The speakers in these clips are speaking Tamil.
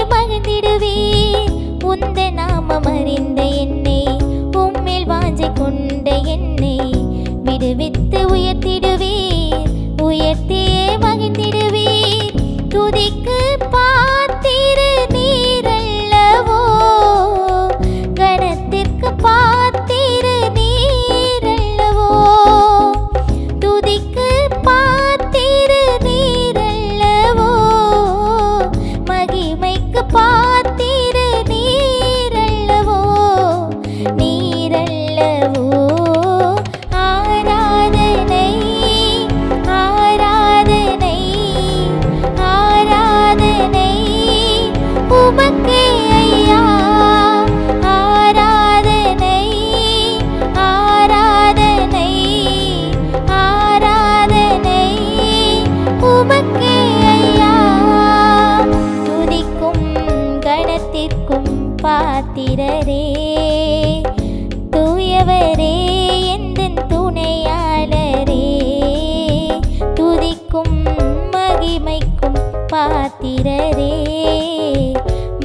மகிழ்ந்திடுவீர். உந்த நாமம் அறிந்த என்னை, உம்மில் வாஞ்சை கொண்ட என்னை விடுவித்து உயர்த்திடுவீர். உயர்த்தியே மகிழ்ந்திடுவீர். துதிக்கு பாத்திர நீரல்லவோ, கணத்திற்கு பாத்திர நீரல்லவோ. துதிக்கு பாத்திர நீரல்லவோ, மகிமைக்கு பாத்திர நீரல்லவோ. நீரல்லவோ ஆராதனை, ஆராதனை, ஆராதனை உமக்கே ஐயா. ஆராதனை, ஆராதனை, ஆராதனை உமக்கே ஐயா. துதிக்கும் கணத்திற்கும் பாத்திரரே, தூயவரே எந்தன் துணையாளரே. துதிக்கும் மகிமைக்கும் பாத்திரரே,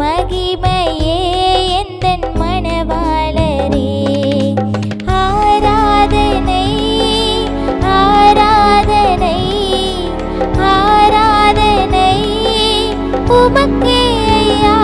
மகிமையே எந்தன் மணவாளரே. ஆராதனை, ஆராதனை, ஆராதனை உமக்கே ஐயா.